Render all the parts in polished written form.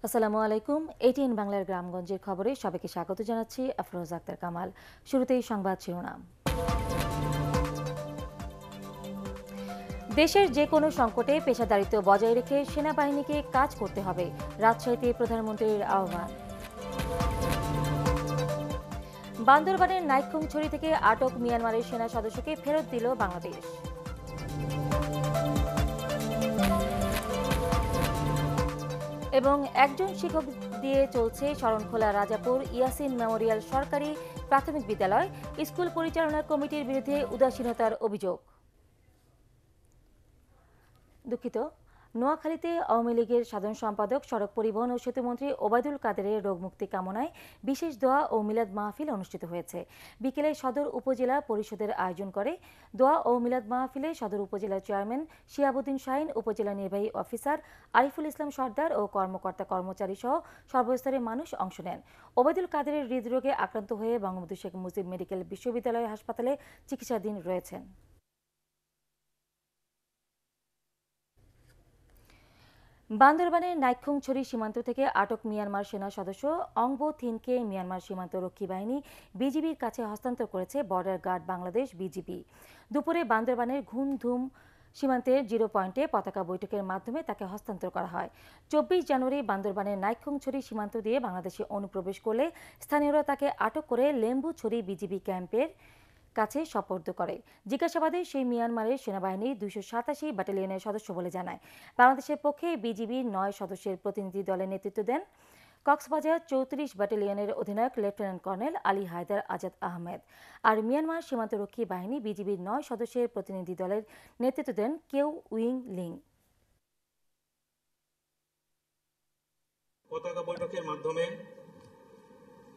আসসালামু আলাইকুম। এটিএন বাংলার গ্রামগঞ্জের খবরে সবাইকে স্বাগত জানাচ্ছি। আফরোজ আক্তার কামাল। শুরুতেই সংবাদ শিরোনাম। দেশের যে কোনো সংকটে পেশাদারিত্ব বজায় রেখে সেনাবাহিনীকে কাজ করতে হবে, রাজশাহীতে প্রধানমন্ত্রীর আহ্বান। বান্দরবানের নাইক্ষ্যংছড়ি থেকে আটক মিয়ানমারের সেনা সদস্যকে ফেরত দিল বাংলাদেশ। এবং একজন শিক্ষক দিয়ে চলছে শরণখোলা রাজাপুর ইয়াসিন মেমোরিয়াল সরকারি প্রাথমিক বিদ্যালয়। স্কুল পরিচালনা কমিটির বিরুদ্ধে উদাসীনতার অভিযোগ। দুঃখিত। নোয়াখালীতে আওয়ামী লীগের সাধারণ সম্পাদক, সড়ক পরিবহন ও সেতুমন্ত্রী ওবায়দুল কাদেরের রোগমুক্তি কামনায় বিশেষ দোয়া ও মিলাদ মাহফিল অনুষ্ঠিত হয়েছে। বিকেলে সদর উপজেলা পরিষদের আয়োজন করে দোয়া ও মিলাদ মাহফিলে সদর উপজেলা চেয়ারম্যান শিহাবুদ্দিন শাহিন, উপজেলা নির্বাহী অফিসার আরিফুল ইসলাম সর্দার ও কর্মকর্তা কর্মচারী সহ সর্বস্তরের মানুষ অংশ নেন। ওবায়দুল কাদেরের হৃদরোগে আক্রান্ত হয়ে বঙ্গবন্ধু শেখ মুজিব মেডিকেল বিশ্ববিদ্যালয় হাসপাতালে চিকিৎসাধীন রয়েছেন। বান্দরবানের নাইক্ষ্যংছড়ি সীমান্ত থেকে আটক মিয়ানমার সেনা সদস্য অংবো থিনকে মিয়ানমার সীমান্ত রক্ষী বাহিনী বিজিবির কাছে হস্তান্তর করেছে বর্ডার গার্ড বাংলাদেশ বিজিবি। দুপুরে বান্দরবানের ঘুমধুম সীমান্তের 0 পয়েন্টে পতাকা বৈঠকের মাধ্যমে তাকে হস্তান্তর করা হয়। 24 জানুয়ারি বান্দরবানের নাইক্ষ্যংছড়ি সীমান্ত দিয়ে বাংলাদেশে অনুপ্রবেশ করলে স্থানীয়রা তাকে আটক করে লেম্বুছড়ি বিজিবি ক্যাম্পের কাছে সোপর্দ করে। জিজ্ঞাসাবাদে সেই মিয়ানমারের সেনাবাহিনীর 287 ব্যাটালিয়নের সদস্য বলে জানায়। বাংলাদেশের পক্ষে বিজিবির 9 সদস্যের প্রতিনিধি দলের নেতৃত্ব দেন কক্সবাজার 34 ব্যাটালিয়নের অধিনায়ক লেফটেন্যান্ট কর্নেল আলী হায়দার আজাদ আহমেদ। আর মিয়ানমার সীমান্তরক্ষী বাহিনী বিজিবির 9 সদস্যের প্রতিনিধি দলের নেতৃত্ব দেন কেউ উইং লিং। পতাকা বৈঠকের মাধ্যমে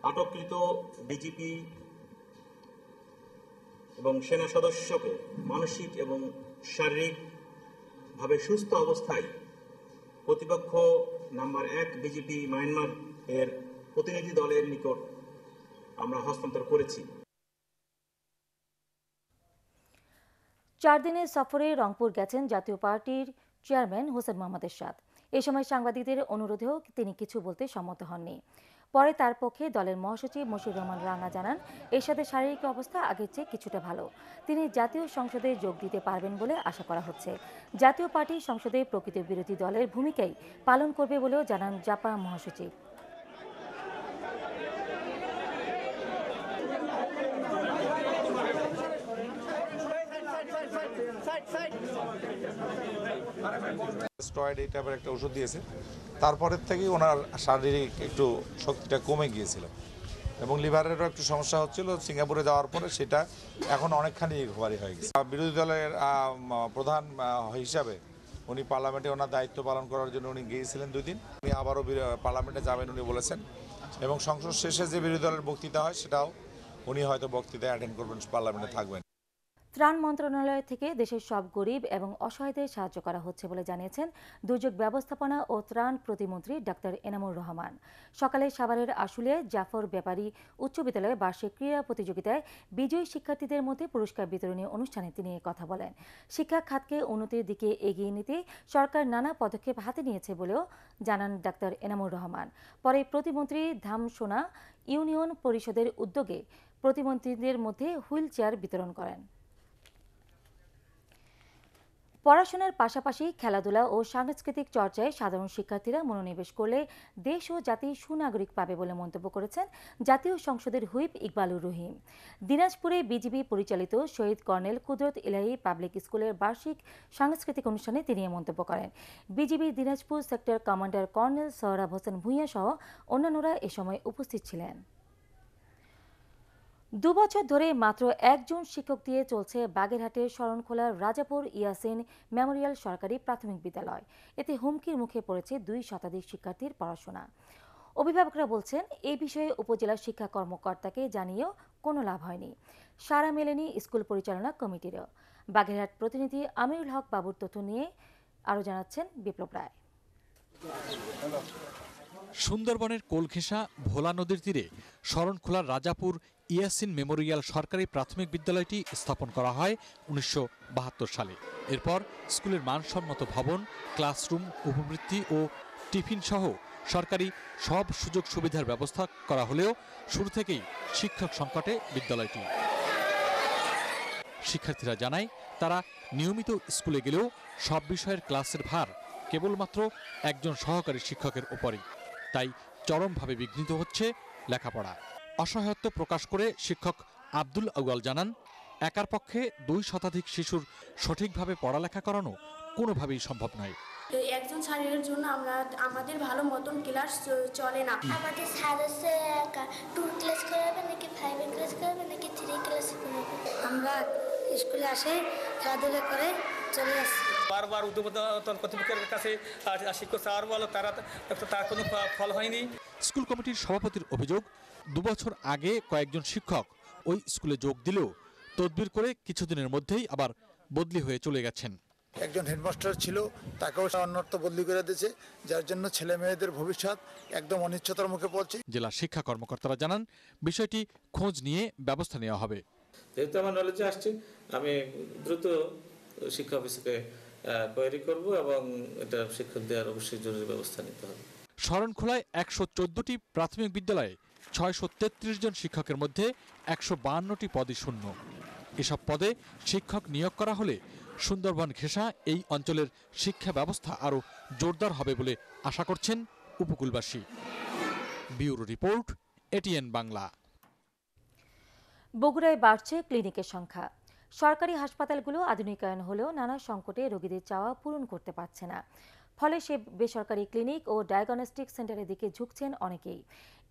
আটককৃত বিজিপি এবং সেনা সদস্যকে মানসিক এবং শারীরিকভাবে সুস্থ অবস্থায় প্রতিপক্ষ নাম্বার 1 বিজিপি মায়ানমার এর প্রতিনিধি দলের নিকট আমরা হস্তান্তর করেছি। 4 দিনের সফরে রংপুর গেছেন জাতীয় পার্টির চেয়ারম্যান হোসেন মোহাম্মদ এরশাদ। এ সময় সাংবাদিকদের অনুরোধেও তিনি কিছু বলতে সম্মত হননি। পরে তার পক্ষে দলের মহাসচিব মশিউর রহমান রানা জানান, এরশাদের শারীরিক অবস্থা আগের চেয়ে কিছুটা ভালো। তিনি জাতীয় সংসদে যোগ দিতে পারবেন বলে আশা করা হচ্ছে। জাতীয় পার্টি সংসদে প্রকৃত বিরোধী দলের ভূমিকাই পালন করবে বলেও জানান জাপা মহাসচিব। স্টেরয়েড এই টাইপের একটা ওষুধ দিয়েছে, তারপরের থেকেই ওনার শারীরিক একটু শক্তিটা কমে গিয়েছিল এবং লিভারেরও একটু সমস্যা হচ্ছিল। সিঙ্গাপুরে যাওয়ার পরে সেটা এখন অনেকখানি রিকভারি হয়ে গেছে। বিরোধী দলের প্রধান হিসাবে উনি পার্লামেন্টে ওনার দায়িত্ব পালন করার জন্য উনি গিয়েছিলেন 2 দিন। উনি আবারও পার্লামেন্টে যাবেন উনি বলেছেন এবং সংসদ শেষে যে বিরোধী দলের বক্তৃতা হয় সেটাও উনি হয়তো বক্তৃতায় অ্যাটেন্ড করবেন, পার্লামেন্টে থাকবেন। ত্রাণ মন্ত্রণালয় থেকে দেশের সব গরিব এবং অসহায়দের সাহায্য করা হচ্ছে বলে জানিয়েছেন দুর্যোগ ব্যবস্থাপনা ও ত্রাণ প্রতিমন্ত্রী ডাক্তার এনামুর রহমান। সকালে সাভারের আশুলিয়ায় জাফর ব্যাপারী উচ্চ বিদ্যালয়ে বার্ষিক ক্রীড়া প্রতিযোগিতায় বিজয়ী শিক্ষার্থীদের মধ্যে পুরস্কার বিতরণী অনুষ্ঠানে তিনি কথা বলেন। শিক্ষা খাতকে উন্নতির দিকে এগিয়ে নিতে সরকার নানা পদক্ষেপ হাতে নিয়েছে বলেও জানান ডাক্তার এনামুর রহমান। পরে প্রতিমন্ত্রী ধামসোনা ইউনিয়ন পরিষদের উদ্যোগে প্রতিমন্ত্রীদের মধ্যে হুইল চেয়ার বিতরণ করেন। পড়াশোনার পাশাপাশি খেলাধুলা ও সাংস্কৃতিক চর্চায় সাধারণ শিক্ষার্থীরা মনোনিবেশ করলে দেশ ও জাতি সুনাগরিক পাবে বলে মন্তব্য করেছেন জাতীয় সংসদের হুইপ ইকবালুর রহিম। দিনাজপুরে বিজিবি পরিচালিত শহীদ কর্নেল কুদরত ইলাহি পাবলিক স্কুলের বার্ষিক সাংস্কৃতিক অনুষ্ঠানে তিনি এ মন্তব্য করেন। BGB Dinajpur sector commander colonel Sohrab Hossain Bhuiyan সহ অন্যান্যরা এ সময় উপস্থিত ছিলেন। 2 বছর ধরে মাত্র একজন শিক্ষক দিয়ে চলছে বাগেরহাটের শরণখোলার রাজাপুর ইয়াসিন মেমোরিয়াল সরকারি প্রাথমিক বিদ্যালয়। এতে হুমকির মুখে পড়েছে 2 শতাধিক শিক্ষার্থীর পড়াশোনা। অভিভাবকরা বলছেন, এই বিষয়ে উপজেলা শিক্ষা কর্মকর্তাকে জানিয়েও কোনো লাভ হয়নি। সাড়া মেলেনি স্কুল পরিচালনা কমিটিরও। বাগেরহাট প্রতিনিধি আমিরুল হক বাবুর তথ্য নিয়ে আরও জানাচ্ছেন বিপ্লব রায়। সুন্দরবনের কোলঘেঁষা ভোলা নদীর তীরে শরণখোলার রাজাপুর ইয়াসিন মেমোরিয়াল সরকারি প্রাথমিক বিদ্যালয়টি স্থাপন করা হয় 1972 সালে। এরপর স্কুলের মানসম্মত ভবন, ক্লাসরুম, উপবৃত্তি ও টিফিন সহ সরকারি সব সুযোগ সুবিধার ব্যবস্থা করা হলেও শুরু থেকেই শিক্ষক সংকটে বিদ্যালয়টি। শিক্ষার্থীরা জানায় তারা নিয়মিত স্কুলে গেলেও সব বিষয়ের ক্লাসের ভার কেবলমাত্র একজন সহকারী শিক্ষকের উপরই, তাই চরমভাবে বিঘ্নিত হচ্ছে লেখাপড়া। অসহায়ত্ব প্রকাশ করে শিক্ষক আব্দুল আউয়াল জানান, একার পক্ষে 2 শতাধিক শিশুর সঠিকভাবে পড়ালেখা করানো কোনোভাবেই সম্ভব নয়। একজন স্যারের জন্য আমাদের ভালো মতন ক্লাস চলে না। আমাদের স্যার হচ্ছে 2 ক্লাস করাবে নাকি 5 ক্লাস করাবে নাকি 3 ক্লাস করাবে। আমরা স্কুলে আসে খেলাধুলা করে চলে আসি। বারবার ঊর্ধ্বতন কর্তৃপক্ষের কাছে শিক্ষক স্যার বলো তার কোনো ফল হয়নি। স্কুল কমিটির সভাপতির অভিযোগ, 2 বছর আগে কয়েকজন শিক্ষক ওই স্কুলে যোগ দিলেও তদবির করে কিছুদিনের মধ্যেই আবার বদলি হয়ে চলে গেছেন। একজন হেডমাস্টার ছিল, তাকেও অন্যত্র বদলি করে দিয়েছে, যার জন্য ছেলে মেয়েদের ভবিষ্যৎ একদম অনিশ্চয়তার মুখে পড়ছে। জেলা শিক্ষা কর্মকর্তারা জানান, বিষয়টি খোঁজ নিয়ে ব্যবস্থা নেওয়া হবে। যেহেতু আমার নলেজে আসছে, আমি দ্রুত শিক্ষা অফিসকে কোয়েরি করব এবং এটা শিক্ষকদের অবশ্যই জরুরি ব্যবস্থা নিতে হবে। শরণখোলায় 114টি প্রাথমিক বিদ্যালয়ে 633 জন শিক্ষকের মধ্যে 152টি পদই শূন্য। এসব পদে শিক্ষক নিয়োগ করা হলে সুন্দরবন ঘেঁষা এই অঞ্চলের শিক্ষা ব্যবস্থা আরও জোরদার হবে বলে আশা করছেন উপকূলবাসী। Bureau report, ATN Bangla. বগুড়ায় বাড়ছে ক্লিনিকের সংখ্যা। সরকারি হাসপাতালগুলো আধুনিকায়ন হলেও নানা সংকটে রোগীদের চাওয়া পূরণ করতে পারছে না। ফলে সে বেসরকারি ক্লিনিক ও ডায়াগনস্টিক সেন্টারের দিকে ঝুঁকছেন অনেকেই।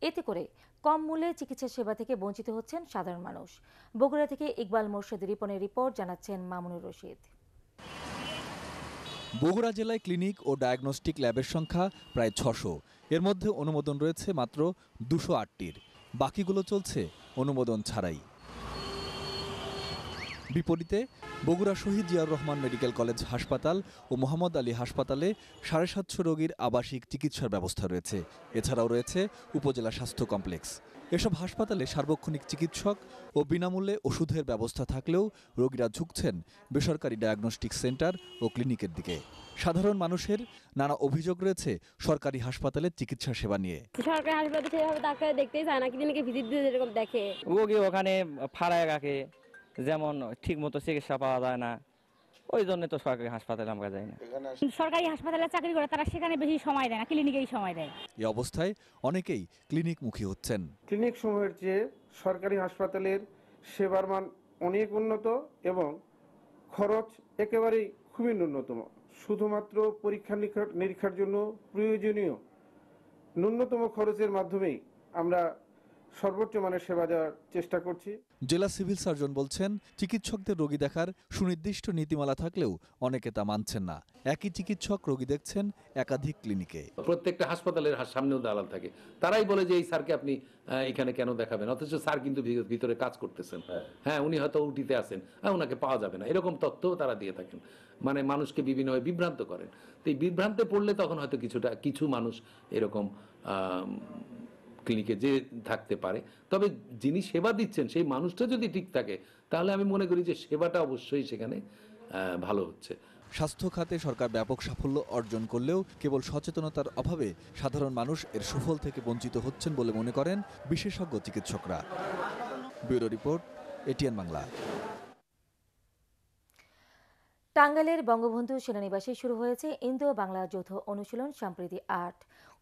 এতে করে কম মূল্যে চিকিৎসা সেবা থেকে বঞ্চিত হচ্ছেন সাধারণ মানুষ। বগুড়া থেকে ইকবাল মোর্শেদ রিপনের রিপোর্ট, জানাচ্ছেন মামুনুর রশিদ। বগুড়া জেলায় ক্লিনিক ও ডায়াগনস্টিক ল্যাবের সংখ্যা প্রায় 600। এর মধ্যে অনুমোদন রয়েছে মাত্র 208টির, বাকিগুলো চলছে অনুমোদন ছাড়াই। বিপরীতে বগুড়া শহীদ জিয়াউর রহমান মেডিকেল কলেজ হাসপাতাল ও মোহাম্মদ আলী হাসপাতালে 750 রোগীর আবাসিক চিকিৎসার ব্যবস্থা রয়েছে। এছাড়াও রয়েছে উপজেলা স্বাস্থ্য কমপ্লেক্স। এসব হাসপাতালে সার্বক্ষণিক চিকিৎসক ও বিনামূল্যে ওষুধের ব্যবস্থা থাকলেও রোগীরা ঝুঁকছেন বেসরকারি ডায়াগনস্টিক সেন্টার ও ক্লিনিকের দিকে। সাধারণ মানুষের নানা অভিযোগ রয়েছে সরকারি হাসপাতালের চিকিৎসা সেবা নিয়ে। সরকারি হাসপাতালে সেভাবে ডাক্তার দেখতেই চায় না, ক্লিনিকে ভিজিট দিয়ে যেরকম দেখে রোগী ওখানে ফাড়ায় রাখে, যেমন ঠিক মতো চিকিৎসা পাওয়া যায় না, ওই জন্য তো সরকারি হাসপাতালে আমরা যাই না। সরকারি হাসপাতালে চাকরি করে তারা সেখানে বেশি সময় দেয় না, ক্লিনিকেই সময় দেয়। এই অবস্থায় অনেকেই ক্লিনিকমুখী হচ্ছেন। ক্লিনিক সমূহের চেয়ে সরকারি হাসপাতালের সেবার মান অনেক উন্নত এবং খরচ একেবারেই খুবই ন্যূনতম। শুধুমাত্র পরীক্ষা নিরীক্ষার জন্য প্রয়োজনীয় ন্যূনতম খরচের মাধ্যমেই আমরা সর্বোচ্চ মানের সেবা দেওয়ার চেষ্টা করছি। জেলা সিভিল সার্জন বলছেন, চিকিৎসকদের রোগী দেখার সুনির্দিষ্ট নীতিমালা থাকলেও অনেকে তা মানছেন না। একই চিকিৎসক রোগী দেখছেন একাধিক ক্লিনিকে। প্রত্যেকটা হাসপাতালের সামনেও দালাল থাকে, তারাই বলে যে এই স্যারকে আপনি এখানে কেন দেখাবেন, অথচ স্যার কিন্তু ভিতরে কাজ করতেছেন। হ্যাঁ, উনি হয়তো উঠিতে আছেন, ওনাকে পাওয়া যাবে না, এরকম তথ্যও তারা দিয়ে থাকেন। মানে মানুষকে বিভিন্নভাবে বিভ্রান্ত করেন। তো এই বিভ্রান্তে পড়লে তখন হয়তো কিছু মানুষ এরকম ক্লিনিকে যে থাকতে পারে। তবে যিনি সেবা দিচ্ছেন সেই মানুষটা যদি ঠিক থাকে, তাহলে আমি মনে করি যে সেবাটা অবশ্যই সেখানে ভালো হচ্ছে। স্বাস্থ্য খাতে সরকার ব্যাপক সাফল্য অর্জন করলেও কেবল সচেতনতার অভাবে সাধারণ মানুষ এর সুফল থেকে বঞ্চিত হচ্ছেন বলে মনে করেন বিশেষজ্ঞ চিকিৎসকরা। Bureau report, ATN Bangla. টাঙ্গাইলের বঙ্গবন্ধু সেনানিবাসে শুরু হয়েছে ইন্দো বাংলা যৌথ অনুশীলন সম্প্রীতি 8।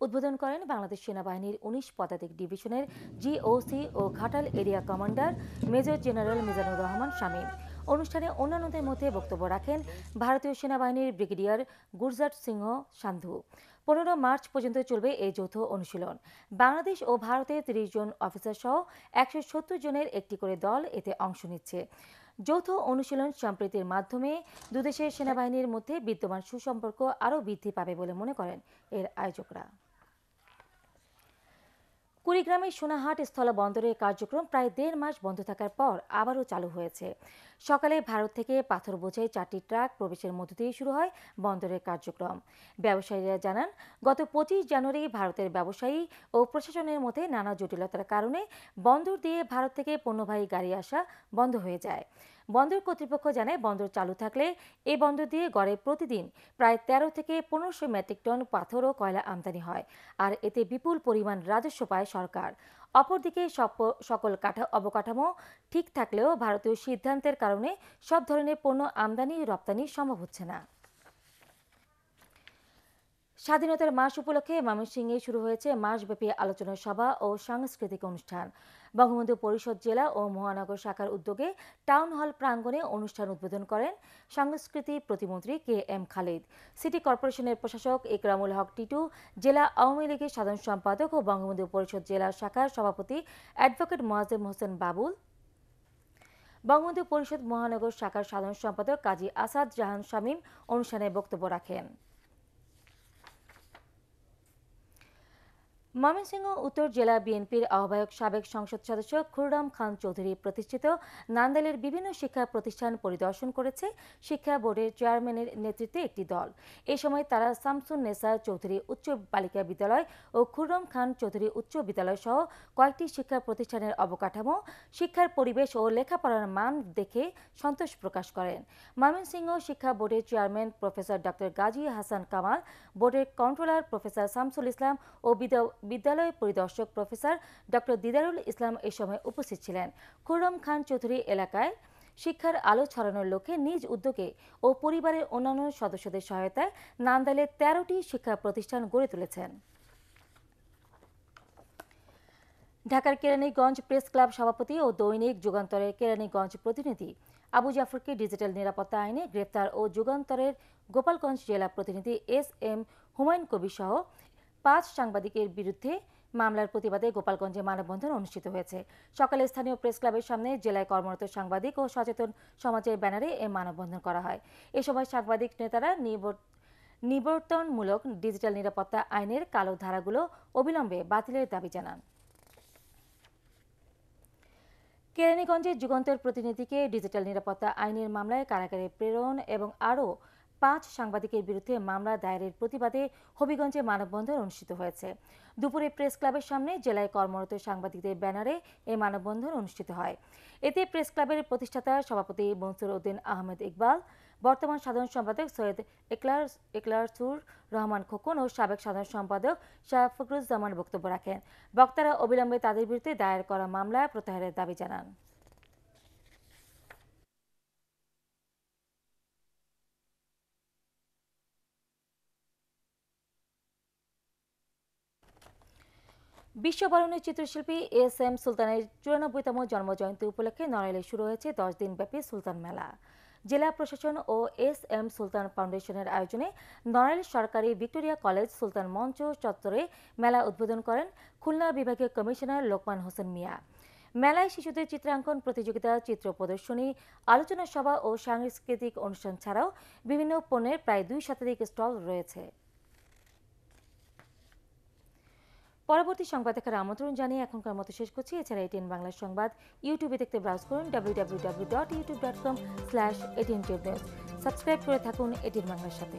উদ্বোধন করেন বাংলাদেশ সেনাবাহিনীর 19 পদাতিক ডিভিশনের জিওসি ও Ghatail area commander major general Mizanur Rahman Shamim. অনুষ্ঠানে অন্যান্যদের মধ্যে বক্তব্য রাখেন ভারতীয় সেনাবাহিনীর ব্রিগেডিয়ার গুরজাট সিংহ সান্ধু। 15 মার্চ পর্যন্ত চলবে এই যৌথ অনুশীলন। বাংলাদেশ ও ভারতের 30 জন অফিসার সহ 170 জনের একটি করে দল এতে অংশ নিচ্ছে। যৌথ অনুশীলন সম্প্রীতির মাধ্যমে দুদেশের সেনাবাহিনীর মধ্যে বিদ্যমান সুসম্পর্ক আরও বৃদ্ধি পাবে বলে মনে করেন এর আয়োজকরা। কুড়িগ্রামের সোনাহাট স্থলবন্দরের কার্যক্রম প্রায় 1.5 মাস বন্ধ থাকার পর আবারও চালু হয়েছে। সকালে ভারত থেকে পাথর বোঝাই 4টি ট্রাক প্রবেশের মধ্য দিয়ে শুরু হয় বন্দরের কার্যক্রম। ব্যবসায়ীরা জানান, গত 25 জানুয়ারি ভারতের ব্যবসায়ী ও প্রশাসনের মধ্যে নানা জটিলতার কারণে বন্দর দিয়ে ভারত থেকে পণ্যবাহী গাড়ি আসা বন্ধ হয়ে যায়। বন্দর কর্তৃপক্ষ জানায় বন্দর চালু থাকলে এই বন্দর দিয়ে গড়ে প্রতিদিন প্রায় ১৩ থেকে ১৫০০ মেট্রিক টন পাথর ও কয়লা আমদানি হয়, আর এতে বিপুল পরিমাণ রাজস্ব পায় সরকার। অপরদিকে সকল অবকাঠামো ঠিক থাকলেও ভারতীয় সিদ্ধান্তের কারণে সব ধরনের পণ্য আমদানি রপ্তানি সম্ভব হচ্ছে না। স্বাধীনতার মাস উপলক্ষে ময়মনসিংহে শুরু হয়েছে মাসব্যাপী আলোচনা সভা ও সাংস্কৃতিক অনুষ্ঠান। বঙ্গবন্ধু পরিষদ জেলা ও মহানগর শাখার উদ্যোগে টাউন হল প্রাঙ্গণে অনুষ্ঠান উদ্বোধন করেন সংস্কৃতি প্রতিমন্ত্রী KM খালিদ। সিটি কর্পোরেশনের প্রশাসক ইকরামুল হক টিটু, জেলা আওয়ামী লীগের সাধারণ সম্পাদক ও বঙ্গবন্ধু পরিষদ জেলা শাখার সভাপতি অ্যাডভোকেট মোয়াজ্জেম হোসেন বাবুল, বঙ্গবন্ধু পরিষদ মহানগর শাখার সাধারণ সম্পাদক কাজী আসাদ জাহান শামীম অনুষ্ঠানে বক্তব্য রাখেন। ময়মনসিংহ উত্তর জেলা বিএনপির আহ্বায়ক সাবেক সংসদ সদস্য খুররাম খান চৌধুরী প্রতিষ্ঠিত নান্দাইলের বিভিন্ন শিক্ষা প্রতিষ্ঠান পরিদর্শন করেছে শিক্ষা বোর্ডের চেয়ারম্যানের নেতৃত্বে একটি দল। এ সময় তারা শামসুন নেসা চৌধুরী উচ্চ বালিকা বিদ্যালয় ও খুররাম খান চৌধুরী উচ্চ বিদ্যালয় সহ কয়েকটি শিক্ষা প্রতিষ্ঠানের অবকাঠামো, শিক্ষার পরিবেশ ও লেখাপড়ার মান দেখে সন্তোষ প্রকাশ করেন। ময়মনসিংহ শিক্ষা বোর্ডের chairman professor doctor Gazi Hasan Kamal, বোর্ডের কন্ট্রোলার প্রফেসর শামসুল ইসলাম ও বিদ্যালয় পরিদর্শক প্রফেসর ডক্টর দিদারুল ইসলাম এ সময় উপস্থিত ছিলেন। খুররাম খান চৌধুরী এলাকায় শিক্ষার আলো ছড়ানোর লক্ষ্যে নিজ উদ্যোগে ও পরিবারের অন্যান্য সদস্যদের সহায়তায় নান্দাইলে ১৩টি শিক্ষা প্রতিষ্ঠান গড়ে তুলেছেন। ঢাকার কেরানীগঞ্জ প্রেস ক্লাব সভাপতি ও দৈনিক যুগান্তরের কেরানীগঞ্জ প্রতিনিধি আবু জাফরকে ডিজিটাল নিরাপত্তা আইনে গ্রেফতার ও যুগান্তরের গোপালগঞ্জ জেলা প্রতিনিধি SM হুমায়ুন কবির সহ ৫ সাংবাদিকের বিরুদ্ধে মামলার প্রতিবাদে গোপালগঞ্জে মানববন্ধন অনুষ্ঠিত হয়েছে। সকালে স্থানীয় প্রেস ক্লাবের সামনে জেলায় কর্মরত সাংবাদিক ও সচেতন সমাজের ব্যানারে এ মানববন্ধন করা হয়। এ সময় সাংবাদিক নেতারা নিবর্তনমূলক ডিজিটাল নিরাপত্তা আইনের কালো ধারাগুলো অবিলম্বে বাতিলের দাবি জানান। কেরানীগঞ্জের যুগান্তর প্রতিনিধিকে ডিজিটাল নিরাপত্তা আইনের মামলায় কারাগারে প্রেরণ এবং আরও ৫ সাংবাদিকের বিরুদ্ধে মামলা দায়েরের প্রতিবাদে হবিগঞ্জে মানববন্ধন অনুষ্ঠিত হয়েছে। দুপুরে প্রেস ক্লাবের সামনে জেলায় কর্মরত সাংবাদিকদের ব্যানারে এই মানববন্ধন অনুষ্ঠিত হয়। এতে প্রেস ক্লাবের প্রতিষ্ঠাতা সভাপতি মনসুর উদ্দিন আহমেদ ইকবাল, বর্তমান সাধারণ সম্পাদক সৈয়দ একলারসুর রহমান খোকন ও সাবেক সাধারণ সম্পাদক শাহ ফখরুজ্জামান বক্তব্য রাখেন। বক্তারা অবিলম্বে তাদের বিরুদ্ধে দায়ের করা মামলা প্রত্যাহারের দাবি জানান। বিশ্ববরণের চিত্রশিল্পী SM সুলতানের ৯৪তম জন্মজয়ন্তী উপলক্ষে নড়াইলে শুরু হয়েছে ১০ দিনব্যাপী সুলতান মেলা। জেলা প্রশাসন ও SM সুলতান ফাউন্ডেশনের আয়োজনে নড়াইল সরকারি ভিক্টোরিয়া কলেজ সুলতান মঞ্চ চত্বরে মেলা উদ্বোধন করেন খুলনা বিভাগীয় কমিশনার লোকমান হোসেন মিয়া। মেলায় শিশুদের চিত্রাঙ্কন প্রতিযোগিতা, চিত্র প্রদর্শনী, আলোচনা সভা ও সাংস্কৃতিক অনুষ্ঠান ছাড়াও বিভিন্ন পণ্যের প্রায় ২ শতাধিক স্টল রয়েছে। পরবর্তী সংবাদ দেখার আমন্ত্রণ জানিয়ে এখনকার মতো শেষ করছি। এছাড়া ATN বাংলা সংবাদ ইউটিউবে দেখতে ব্রাউজ করুন www.youtube.com/ATN Tube News। সাবস্ক্রাইব করে থাকুন ATN বাংলার সাথে।